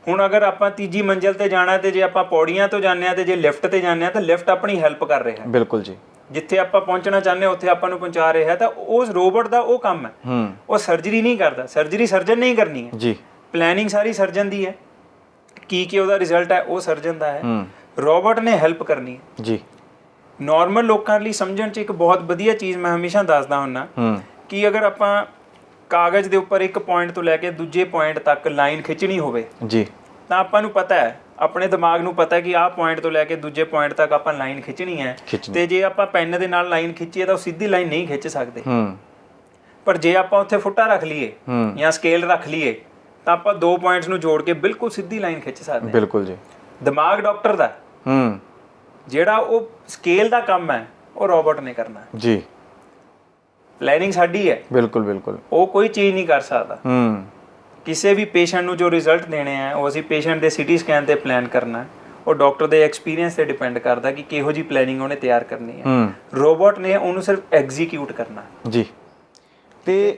ਹੁਣ ਅਗਰ ਆਪਾਂ ਤੀਜੀ ਮੰਜ਼ਿਲ ਤੇ ਜਾਣਾ ਤੇ ਜੇ ਆਪਾਂ ਪੌੜੀਆਂ ਤੋਂ ਜਾਂਦੇ ਆ ਤੇ ਜੇ ਲਿਫਟ ਤੇ ਜਾਂਦੇ ਆ ਤਾਂ ਲਿਫਟ ਆਪਣੀ ਹੈਲਪ ਕਰ ਰਿਹਾ ਹੈ। ਬਿਲਕੁਲ ਜੀ। ਜਿੱਥੇ ਆਪਾਂ ਪਹੁੰਚਣਾ ਚਾਹੁੰਦੇ ਉੱਥੇ ਆਪਾਂ ਨੂੰ ਪਹੁੰਚਾ ਰਿਹਾ ਹੈ, ਤਾਂ ਉਸ ਰੋਬੋਟ ਦਾ ਉਹ ਕੰਮ ਹੈ। ਉਹ ਸਰਜਰੀ ਨਹੀਂ ਕਰਦਾ, ਸਰਜਰੀ ਸਰਜਨ ਨੇ ਹੀ ਕਰਨੀ ਹੈ ਜੀ। ਪਲੈਨਿੰਗ ਸਾਰੀ ਸਰਜਨ ਦੀ ਹੈ, ਕੀ ਉਹਦਾ ਰਿਜ਼ਲਟ ਹੈ ਉਹ ਸਰਜਨ ਦਾ ਹੈ, ਰੋਬੋਟ ਨੇ ਹੈਲਪ ਕਰਨੀ ਹੈ ਜੀ। ਨਾਰਮਲ ਲੋਕਾਂ ਲਈ ਸਮਝਣ 'ਚ ਇੱਕ ਬਹੁਤ ਵਧੀਆ ਚੀਜ਼ ਮੈਂ ਹਮੇਸ਼ਾ ਦੱਸਦਾ ਹੁੰਦਾ ਕਿ ਅਗਰ ਆਪਾਂ ਕਾਗਜ਼ ਦੇ ਉੱਪਰ ਇੱਕ ਪੁਆਇੰਟ ਤੋਂ ਲੈ ਕੇ ਦੂਜੇ ਪੁਆਇੰਟ ਤੱਕ ਲਾਈਨ ਖਿੱਚਣੀ ਹੋਵੇ ਜੀ, ਤਾਂ ਆਪਾਂ ਨੂੰ ਪਤਾ ਹੈ, ਆਪਣੇ ਦਿਮਾਗ ਨੂੰ ਪਤਾ ਹੈ ਕਿ ਆਹ ਪੁਆਇੰਟ ਤੋਂ ਲੈ ਕੇ ਦੂਜੇ ਪੁਆਇੰਟ ਤੱਕ ਆਪਾਂ ਲਾਈਨ ਖਿੱਚਣੀ ਹੈ, ਤੇ ਜੇ ਆਪਾਂ ਪੈਨ ਦੇ ਨਾਲ ਲਾਈਨ ਖਿੱਚੀਏ ਤਾਂ ਉਹ ਸਿੱਧੀ ਲਾਈਨ ਨਹੀਂ ਖਿੱਚ ਸਕਦੇ। ਪਰ ਜੇ ਆਪਾਂ ਉੱਥੇ ਫੁੱਟਾ ਰੱਖ ਲਈਏ ਜਾਂ ਸਕੇਲ ਰੱਖ ਲਈਏ ਤਾਂ ਆਪਾਂ ਦੋ ਪੁਆਇੰਟਸ ਨੂੰ ਜੋੜ ਕੇ ਬਿਲਕੁਲ ਸਿੱਧੀ ਲਾਈਨ ਖਿੱਚ ਸਕਦੇ ਹਾਂ। ਬਿਲਕੁਲ ਜੀ। ਦਿਮਾਗ ਡਾਕਟਰ ਦਾ ਜਿਹੜਾ ਉਹ ਸਕੇਲ ਦਾ ਕੰਮ ਹੈ ਉਹ ਰੋਬੋਟ ਨੇ ਕਰਨਾ ਜੀ। ਪਲੈਨਿੰਗ ਸਾਡੀ ਹੈ, ਬਿਲਕੁਲ ਬਿਲਕੁਲ, ਉਹ ਕੋਈ ਚੀਜ਼ ਨਹੀਂ ਕਰ ਸਕਦਾ। ਕਿਸੇ ਵੀ ਪੇਸ਼ੈਂਟ ਨੂੰ ਜੋ ਰਿਜ਼ਲਟ ਦੇਣੇ ਆ ਉਹ ਅਸੀਂ ਪੇਸ਼ੈਂਟ ਦੇ ਸਿਟੀ ਸਕੈਨ ਤੇ ਪਲਾਨ ਕਰਨਾ, ਉਹ ਡਾਕਟਰ ਦੇ ਐਕਸਪੀਰੀਅੰਸ ਤੇ ਡਿਪੈਂਡ ਕਰਦਾ ਕਿ ਕਿਹੋ ਜੀ ਪਲੈਨਿੰਗ ਉਹਨੇ ਤਿਆਰ ਕਰਨੀ ਹੈ। ਰੋਬੋਟ ਨੇ ਉਹਨੂੰ ਸਿਰਫ ਐਗਜ਼ੀਕਿਊਟ ਕਰਨਾ ਜੀ। ਤੇ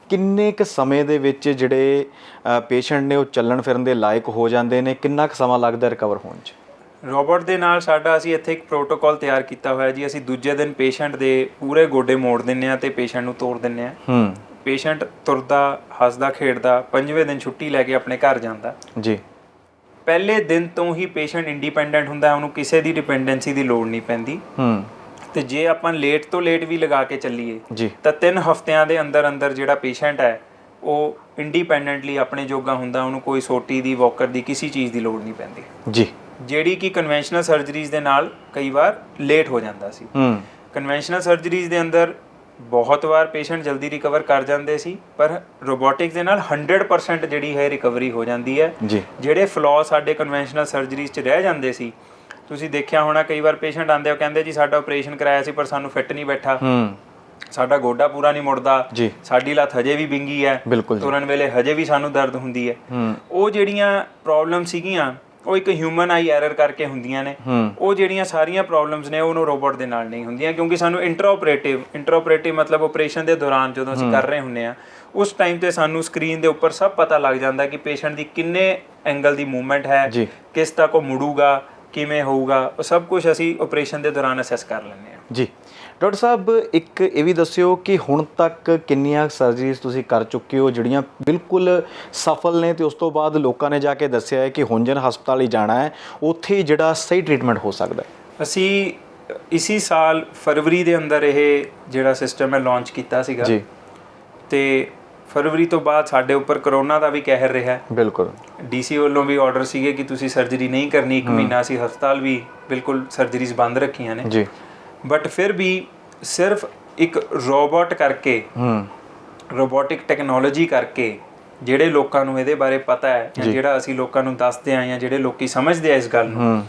ਕਿੰਨੇ ਕੁ ਸਮੇਂ ਦੇ ਵਿੱਚ ਜਿਹੜੇ ਪੇਸ਼ੈਂਟ ਨੇ ਉਹ ਚੱਲਣ ਫਿਰਨ ਦੇ ਲਾਇਕ ਹੋ ਜਾਂਦੇ ਨੇ, ਕਿੰਨਾ ਕੁ ਸਮਾਂ ਲੱਗਦਾ ਰਿਕਵਰ ਹੋਣ 'ਚ? ਰੋਬੋਟ ਦੇ ਨਾਲ ਸਾਡਾ ਅਸੀਂ ਇੱਥੇ ਇੱਕ ਪ੍ਰੋਟੋਕਾਲ ਤਿਆਰ ਕੀਤਾ ਹੋਇਆ ਜੀ। ਅਸੀਂ ਦੂਜੇ ਦਿਨ ਪੇਸ਼ੈਂਟ ਦੇ ਪੂਰੇ ਗੋਡੇ ਮੋੜ ਦਿੰਦੇ ਹਾਂ ਤੇ ਪੇਸ਼ੈਂਟ ਨੂੰ ਤੋਰ ਦਿੰਦੇ ਹਾਂ। ਪੇਸ਼ੈਂਟ ਤੁਰਦਾ, ਹੱਸਦਾ, ਖੇਡਦਾ 5ਵੇਂ ਦਿਨ ਛੁੱਟੀ ਲੈ ਕੇ ਆਪਣੇ ਘਰ ਜਾਂਦਾ ਜੀ। ਪਹਿਲੇ ਦਿਨ ਤੋਂ ਹੀ ਪੇਸ਼ੈਂਟ ਇੰਡੀਪੈਂਡੈਂਟ ਹੁੰਦਾ, ਉਹਨੂੰ ਕਿਸੇ ਦੀ ਡਿਪੈਂਡੈਂਸੀ ਦੀ ਲੋੜ ਨਹੀਂ ਪੈਂਦੀ। ਤੇ ਜੇ ਆਪਾਂ ਲੇਟ ਤੋਂ ਲੇਟ ਵੀ ਲਗਾ ਕੇ ਚੱਲੀਏ ਤਾਂ 3 ਹਫ਼ਤਿਆਂ ਦੇ ਅੰਦਰ ਅੰਦਰ ਜਿਹੜਾ ਪੇਸ਼ੈਂਟ ਹੈ ਉਹ ਇੰਡੀਪੈਂਡੈਂਟਲੀ ਆਪਣੇ ਜੋਗਾ ਹੁੰਦਾ, ਉਹਨੂੰ ਕੋਈ ਸੋਟੀ ਦੀ, ਵਾਕਰ ਦੀ, ਕਿਸੇ ਚੀਜ਼ ਦੀ ਲੋੜ ਨਹੀਂ ਪੈਂਦੀ ਜੀ। ਜਿਹੜੀ ਕਿ ਕਨਵੈਨਸ਼ਨਲ ਸਰਜਰੀਜ਼ ਦੇ ਨਾਲ ਕਈ ਵਾਰ ਲੇਟ ਹੋ ਜਾਂਦਾ ਸੀ। ਕਨਵੈਨਸ਼ਨਲ ਸਰਜਰੀਜ਼ ਦੇ ਅੰਦਰ ਬਹੁਤ ਵਾਰ ਪੇਸ਼ੈਂਟ ਜਲਦੀ ਰਿਕਵਰ ਕਰ ਜਾਂਦੇ ਸੀ, ਪਰ ਰੋਬੋਟਿਕਸ ਦੇ ਨਾਲ 100% ਜਿਹੜੀ ਹੈ ਰਿਕਵਰੀ ਹੋ ਜਾਂਦੀ ਹੈ। ਜਿਹੜੇ ਫਲॉ ਸਾਡੇ ਕਨਵੈਨਸ਼ਨਲ ਸਰਜਰੀਜ਼ 'ਚ ਰਹਿ ਜਾਂਦੇ ਸੀ, ਤੁਸੀਂ ਦੇਖਿਆ ਹੋਣਾ ਕਈ ਵਾਰ ਪੇਸ਼ੈਂਟ ਆਉਂਦੇ ਉਹ ਕਹਿੰਦੇ ਜੀ ਸਾਡਾ ਆਪਰੇਸ਼ਨ ਕਰਾਇਆ ਸੀ ਪਰ ਸਾਨੂੰ ਫਿੱਟ ਨਹੀਂ ਬੈਠਾ, ਸਾਡਾ ਗੋਡਾ ਪੂਰਾ ਨਹੀਂ ਮੁੜਦਾ, ਸਾਡੀ ਲੱਤ ਹਜੇ ਵੀ ਵਿੰਗੀ ਹੈ, ਤੁਰਨ ਵੇਲੇ ਹਜੇ ਵੀ ਸਾਨੂੰ ਦਰਦ ਹੁੰਦੀ ਹੈ। ਉਹ ਜਿਹੜੀਆਂ ਪ੍ਰੋਬਲਮ ਸੀਗੀਆਂ ਉਹ ਇੱਕ ਹਿਊਮਨ ਆਈ ਐਰਰ ਕਰਕੇ ਹੁੰਦੀਆਂ ਨੇ। ਉਹ ਜਿਹੜੀਆਂ ਸਾਰੀਆਂ ਪ੍ਰੋਬਲਮਸ ਨੇ ਉਹਨੂੰ ਰੋਬੋਟ ਦੇ ਨਾਲ ਨਹੀਂ ਹੁੰਦੀਆਂ, ਕਿਉਂਕਿ ਸਾਨੂੰ ਇੰਟਰਾਓਪਰੇਟਿਵ ਮਤਲਬ ਆਪਰੇਸ਼ਨ ਦੇ ਦੌਰਾਨ ਜਦੋਂ ਅਸੀਂ ਕਰ ਰਹੇ ਹੁੰਦੇ ਹਾਂ ਉਸ ਟਾਈਮ ਤੇ ਸਾਨੂੰ ਸਕਰੀਨ ਦੇ ਉੱਪਰ ਸਭ ਪਤਾ ਲੱਗ ਜਾਂਦਾ ਕਿ ਪੇਸ਼ੈਂਟ ਦੀ ਕਿੰਨੇ ਐਂਗਲ ਦੀ ਮੂਵਮੈਂਟ ਹੈ, ਕਿਸ ਤੱਕ ਉਹ ਮੁੜੂਗਾ, ਕਿਵੇਂ ਹੋਊਗਾ, ਉਹ ਸਭ ਕੁਝ ਅਸੀਂ ਆਪਰੇਸ਼ਨ ਦੇ ਦੌਰਾਨ ਅਸੈਸ ਕਰ ਲੈਂਦੇ ਹਾਂ ਜੀ। ਡਾਕਟਰ ਸਾਹਿਬ, ਇੱਕ ਇਹ ਵੀ ਦੱਸਿਓ ਕਿ ਹੁਣ ਤੱਕ ਕਿੰਨੀਆਂ ਸਰਜਰੀਜ਼ ਤੁਸੀਂ ਕਰ ਚੁੱਕੇ ਹੋ ਜਿਹੜੀਆਂ ਬਿਲਕੁਲ ਸਫਲ ਨੇ, ਤੇ ਉਸ ਤੋਂ ਬਾਅਦ ਲੋਕਾਂ ਨੇ ਜਾ ਕੇ ਦੱਸਿਆ ਹੈ ਕਿ ਹੁੰਜਨ ਹਸਪਤਾਲ ਹੀ ਜਾਣਾ ਹੈ, ਉੱਥੇ ਜਿਹੜਾ ਸਹੀ ਟ੍ਰੀਟਮੈਂਟ ਹੋ ਸਕਦਾ? ਅਸੀਂ ਇਸੀ ਸਾਲ ਫਰਵਰੀ ਦੇ ਅੰਦਰ ਇਹ ਜਿਹੜਾ ਸਿਸਟਮ ਹੈ ਲਾਂਚ ਕੀਤਾ ਸੀਗਾ ਜੀ, ਤੇ ਫਰਵਰੀ ਤੋਂ ਬਾਅਦ ਸਾਡੇ ਉੱਪਰ ਕਰੋਨਾ ਦਾ ਵੀ ਕਹਿਰ ਰਿਹਾ। ਬਿਲਕੁਲ, ਡੀਸੀ ਵੱਲੋਂ ਵੀ ਆਰਡਰ ਸੀਗੇ ਕਿ ਤੁਸੀਂ ਸਰਜਰੀ ਨਹੀਂ ਕਰਨੀ 1 ਮਹੀਨਾ। ਅਸੀਂ ਹਸਪਤਾਲ ਵੀ ਬਿਲਕੁਲ ਸਰਜਰੀਜ਼ ਬੰਦ ਰੱਖੀਆਂ ਨੇ ਜੀ, ਬਟ ਫਿਰ ਵੀ ਸਿਰਫ ਇੱਕ ਰੋਬੋਟ ਕਰਕੇ ਰੋਬੋਟਿਕ ਟੈਕਨੋਲੋਜੀ ਕਰਕੇ ਜਿਹੜੇ ਲੋਕਾਂ ਨੂੰ ਇਹਦੇ ਬਾਰੇ ਪਤਾ ਹੈ ਜਾਂ ਜਿਹੜਾ ਅਸੀਂ ਲੋਕਾਂ ਨੂੰ ਦੱਸਦੇ ਹਾਂ ਜਾਂ ਜਿਹੜੇ ਲੋਕੀ ਸਮਝਦੇ ਆ ਇਸ ਗੱਲ ਨੂੰ,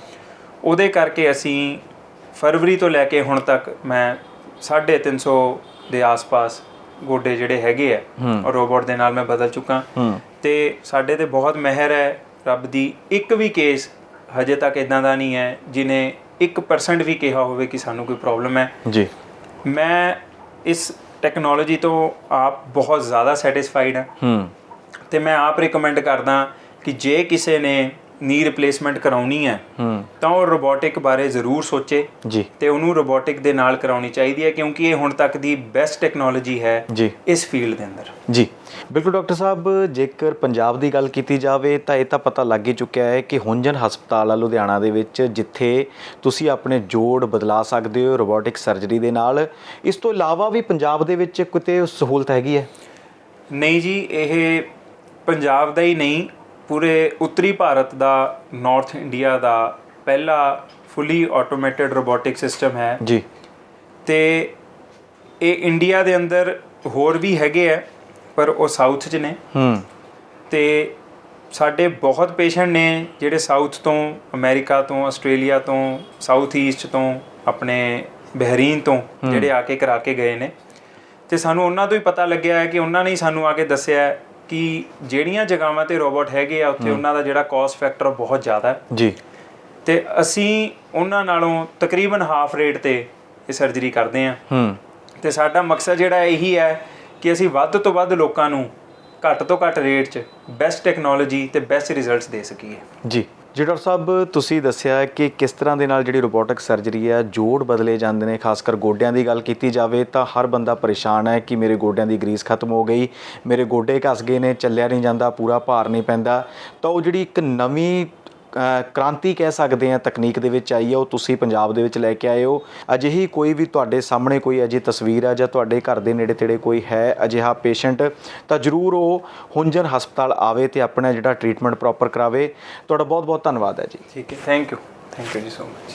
ਉਹਦੇ ਕਰਕੇ ਅਸੀਂ ਫਰਵਰੀ ਤੋਂ ਲੈ ਕੇ ਹੁਣ ਤੱਕ ਮੈਂ 350 ਦੇ ਆਸ-ਪਾਸ ਗੋਡੇ ਜਿਹੜੇ ਹੈਗੇ ਆ ਉਹ ਰੋਬੋਟ ਦੇ ਨਾਲ ਮੈਂ ਬਦਲ ਚੁੱਕਾ। ਤੇ ਸਾਡੇ ਤੇ ਬਹੁਤ ਮਿਹਰ ਹੈ ਰੱਬ ਦੀ। ਇੱਕ ਵੀ ਕੇਸ ਹਜੇ ਤੱਕ ਇਦਾਂ ਦਾ ਨਹੀਂ ਹੈ ਜਿਹਨੇ 1% ਵੀ ਕਿਹਾ ਹੋਵੇ ਕਿ ਸਾਨੂੰ ਕੋਈ ਪ੍ਰੋਬਲਮ ਹੈ ਜੀ। ਮੈਂ ਇਸ ਟੈਕਨੋਲੋਜੀ ਤੋਂ ਆਪ ਬਹੁਤ ਜ਼ਿਆਦਾ ਸੈਟੀਸਫਾਈਡ ਹਾਂ ਤੇ ਮੈਂ ਆਪ ਰਿਕਮੈਂਡ ਕਰਦਾ ਕਿ ਜੇ ਕਿਸੇ ਨੇ ਨੀ ਰਿਪਲੇਸਮੈਂਟ ਕਰਾਉਣੀ ਹੈ ਤਾਂ ਉਹ ਰੋਬੋਟਿਕ ਬਾਰੇ ਜ਼ਰੂਰ ਸੋਚੇ ਜੀ ਤੇ ਉਹਨੂੰ ਰੋਬੋਟਿਕ ਦੇ ਨਾਲ ਕਰਾਉਣੀ ਚਾਹੀਦੀ ਹੈ ਕਿਉਂਕਿ ਇਹ ਹੁਣ ਤੱਕ ਦੀ ਬੈਸਟ ਟੈਕਨੋਲੋਜੀ ਹੈ ਜੀ ਇਸ ਫੀਲਡ ਦੇ ਅੰਦਰ ਜੀ। ਬਿਲਕੁਲ ਡਾਕਟਰ ਸਾਹਿਬ, ਜੇਕਰ ਪੰਜਾਬ ਦੀ ਗੱਲ ਕੀਤੀ ਜਾਵੇ ਤਾਂ ਇਹ ਤਾਂ ਪਤਾ ਲੱਗ ਹੀ ਚੁੱਕਿਆ ਹੈ ਕਿ ਹੁੰਜਨ ਹਸਪਤਾਲ ਆ ਲੁਧਿਆਣਾ ਦੇ ਵਿੱਚ, ਜਿੱਥੇ ਤੁਸੀਂ ਆਪਣੇ ਜੋੜ ਬਦਲਾ ਸਕਦੇ ਹੋ ਰੋਬੋਟਿਕ ਸਰਜਰੀ ਦੇ ਨਾਲ। ਇਸ ਤੋਂ ਇਲਾਵਾ ਵੀ ਪੰਜਾਬ ਦੇ ਵਿੱਚ ਕਿਤੇ ਸਹੂਲਤ ਹੈਗੀ ਹੈ? ਨਹੀਂ ਜੀ, ਇਹ ਪੰਜਾਬ ਦਾ ਹੀ ਨਹੀਂ, ਪੂਰੇ ਉੱਤਰੀ ਭਾਰਤ ਦਾ, ਨਾਰਥ ਇੰਡੀਆ ਦਾ ਪਹਿਲਾ ਫੁੱਲੀ ਆਟੋਮੇਟਿਡ ਰੋਬੋਟਿਕ ਸਿਸਟਮ ਹੈ ਜੀ। ਤੇ ਇਹ ਇੰਡੀਆ ਦੇ ਅੰਦਰ ਹੋਰ ਵੀ ਹੈਗੇ ਆ ਪਰ ਉਹ ਸਾਊਥ 'ਚ ਨੇ ਤੇ ਸਾਡੇ ਬਹੁਤ ਪੇਸ਼ੈਂਟ ਨੇ ਜਿਹੜੇ ਸਾਊਥ ਤੋਂ, ਅਮਰੀਕਾ ਤੋਂ, ਆਸਟ੍ਰੇਲੀਆ ਤੋਂ, ਸਾਊਥ ਈਸਟ ਤੋਂ, ਆਪਣੇ ਬਹਿਰੀਨ ਤੋਂ ਜਿਹੜੇ ਆ ਕੇ ਕਰਾ ਕੇ ਗਏ ਨੇ। ਤੇ ਸਾਨੂੰ ਉਹਨਾਂ ਤੋਂ ਹੀ ਪਤਾ ਲੱਗਿਆ ਹੈ ਕਿ ਉਹਨਾਂ ਨੇ ਸਾਨੂੰ ਆ ਕੇ ਦੱਸਿਆ ਕਿ ਜਿਹੜੀਆਂ ਜਗ੍ਹਾਵਾਂ ਤੇ ਰੋਬੋਟ ਹੈਗੇ ਆ ਉੱਥੇ ਉਹਨਾਂ ਦਾ ਜਿਹੜਾ ਕਾਸਟ ਫੈਕਟਰ ਬਹੁਤ ਜ਼ਿਆਦਾ ਹੈ ਜੀ ਤੇ ਅਸੀਂ ਉਹਨਾਂ ਨਾਲੋਂ ਤਕਰੀਬਨ ਹਾਫ ਰੇਟ ਤੇ ਇਹ ਸਰਜਰੀ ਕਰਦੇ ਹਾਂ। ਤੇ ਸਾਡਾ ਮਕਸਦ ਜਿਹੜਾ ਇਹੀ ਹੈ ਕਿ ਅਸੀਂ ਵੱਧ ਤੋਂ ਵੱਧ ਲੋਕਾਂ ਨੂੰ ਘੱਟ ਤੋਂ ਘੱਟ ਰੇਟ 'ਚ ਬੈਸਟ ਟੈਕਨੋਲੋਜੀ ਤੇ ਬੈਸਟ ਰਿਜ਼ਲਟਸ ਦੇ ਸਕੀਏ ਜੀ। ਜੀ ਡਾਕਟਰ ਸਾਹਿਬ, ਤੁਸੀਂ ਦੱਸਿਆ ਕਿ ਕਿਸ ਤਰ੍ਹਾਂ ਦੇ ਨਾਲ ਜਿਹੜੀ ਰੋਬੋਟਿਕ ਸਰਜਰੀ ਹੈ ਜੋੜ ਬਦਲੇ ਜਾਂਦੇ ਨੇ। ਖਾਸ ਕਰ ਗੋਡਿਆਂ ਦੀ ਗੱਲ ਕੀਤੀ ਜਾਵੇ ਤਾਂ ਹਰ ਬੰਦਾ ਪਰੇਸ਼ਾਨ ਹੈ ਕਿ ਮੇਰੇ ਗੋਡਿਆਂ ਦੀ ਗਰੀਸ ਖਤਮ ਹੋ ਗਈ, ਮੇਰੇ ਗੋਡੇ ਘਸ ਗਏ ਨੇ, ਚੱਲਿਆ ਨਹੀਂ ਜਾਂਦਾ, ਪੂਰਾ ਭਾਰ ਨਹੀਂ ਪੈਂਦਾ। ਤਾਂ ਉਹ ਜਿਹੜੀ ਇੱਕ ਨਵੀਂ ਕ੍ਰਾਂਤੀ ਕਹਿ ਸਕਦੇ ਹਾਂ ਤਕਨੀਕ ਦੇ ਵਿੱਚ ਆਈ ਹੈ, ਉਹ ਤੁਸੀਂ ਪੰਜਾਬ ਦੇ ਵਿੱਚ ਲੈ ਕੇ ਆਏ ਹੋ। ਅਜਿਹੀ ਕੋਈ ਵੀ ਤੁਹਾਡੇ ਸਾਹਮਣੇ ਕੋਈ ਅਜਿਹੀ ਤਸਵੀਰ ਹੈ ਜਾਂ ਤੁਹਾਡੇ ਘਰ ਦੇ ਨੇੜੇ ਤੇੜੇ ਕੋਈ ਹੈ ਅਜਿਹਾ ਪੇਸ਼ੈਂਟ, ਤਾਂ ਜ਼ਰੂਰ ਉਹ ਹੁੰਜਨ ਹਸਪਤਾਲ ਆਵੇ ਤੇ ਆਪਣਾ ਜਿਹੜਾ ਟ੍ਰੀਟਮੈਂਟ ਪ੍ਰੋਪਰ ਕਰਾਵੇ। ਤੁਹਾਡਾ ਬਹੁਤ ਬਹੁਤ ਧੰਨਵਾਦ ਹੈ ਜੀ। ਠੀਕ ਹੈ, ਥੈਂਕ ਯੂ ਜੀ ਸੋ ਮਚ।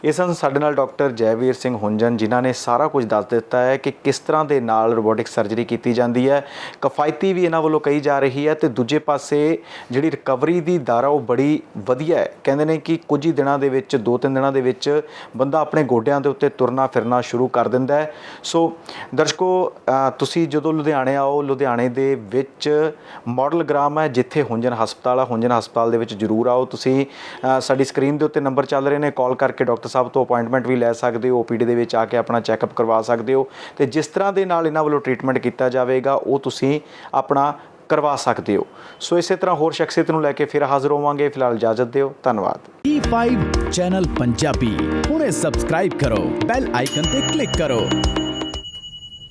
ਇਹ ਸਨ ਸਾਡੇ ਨਾਲ ਡਾਕਟਰ ਜੈਵੀਰ ਸਿੰਘ ਹੁੰਜਨ, ਜਿਨ੍ਹਾਂ ਨੇ ਸਾਰਾ ਕੁਝ ਦੱਸ ਦਿੱਤਾ ਹੈ ਕਿ ਕਿਸ ਤਰ੍ਹਾਂ ਦੇ ਨਾਲ ਰੋਬੋਟਿਕ ਸਰਜਰੀ ਕੀਤੀ ਜਾਂਦੀ ਹੈ। ਕਿਫਾਇਤੀ ਵੀ ਇਹਨਾਂ ਵੱਲੋਂ ਕਹੀ ਜਾ ਰਹੀ ਹੈ ਤੇ ਦੂਜੇ ਪਾਸੇ ਜਿਹੜੀ ਰਿਕਵਰੀ ਦੀ ਦਰ ਉਹ ਬੜੀ ਵਧੀਆ ਹੈ। ਕਹਿੰਦੇ ਨੇ ਕਿ ਕੁਝ ਹੀ ਦਿਨਾਂ ਦੇ ਵਿੱਚ, 2-3 ਦਿਨਾਂ ਦੇ ਵਿੱਚ ਬੰਦਾ ਆਪਣੇ ਗੋਡਿਆਂ ਦੇ ਉੱਤੇ ਤੁਰਨਾ ਫਿਰਨਾ ਸ਼ੁਰੂ ਕਰ ਦਿੰਦਾ ਹੈ। ਸੋ ਦਰਸ਼ਕੋ, ਤੁਸੀਂ ਜਦੋਂ ਲੁਧਿਆਣੇ ਆਓ, ਲੁਧਿਆਣੇ ਦੇ ਵਿੱਚ ਮਾਡਲ ਗ੍ਰਾਮ ਹੈ ਜਿੱਥੇ ਹੁੰਜਨ ਹਸਪਤਾਲ ਆ, ਹੁੰਜਨ ਹਸਪਤਾਲ ਦੇ ਵਿੱਚ ਜ਼ਰੂਰ ਆਓ। ਤੁਸੀਂ ਸਾਡੀ ਸਕਰੀਨ ਦੇ ਉੱਤੇ ਨੰਬਰ ਚੱਲ ਰਹੇ ਨੇ, ਕਾਲ ਕਰਕੇ ਡਾਕਟਰ ਸਾਹਿਬ ਤੋਂ ਅਪਾਇੰਟਮੈਂਟ ਵੀ ਲੈ ਸਕਦੇ ਹੋ, OPD ਦੇ ਵਿੱਚ ਆ ਕੇ ਆਪਣਾ ਚੈੱਕਅਪ ਕਰਵਾ ਸਕਦੇ ਹੋ ਤੇ ਜਿਸ ਤਰ੍ਹਾਂ ਦੇ ਨਾਲ ਇਹਨਾਂ ਵੱਲੋਂ ਟ੍ਰੀਟਮੈਂਟ ਕੀਤਾ ਜਾਵੇਗਾ ਉਹ ਤੁਸੀਂ ਆਪਣਾ ਕਰਵਾ ਸਕਦੇ ਹੋ। ਸੋ ਇਸੇ ਤਰ੍ਹਾਂ ਹੋਰ ਸ਼ਖਸੀਅਤ ਨੂੰ ਲੈ ਕੇ ਫਿਰ ਹਾਜ਼ਰ ਹੋਵਾਂਗੇ। ਫਿਲਹਾਲ ਇਜਾਜ਼ਤ ਦਿਓ, ਧੰਨਵਾਦ। E5 ਚੈਨਲ ਪੰਜਾਬੀ ਹੁਣੇ ਸਬਸਕ੍ਰਾਈਬ ਕਰੋ, ਬੈਲ ਆਈਕਨ ਤੇ ਕਲਿੱਕ ਕਰੋ।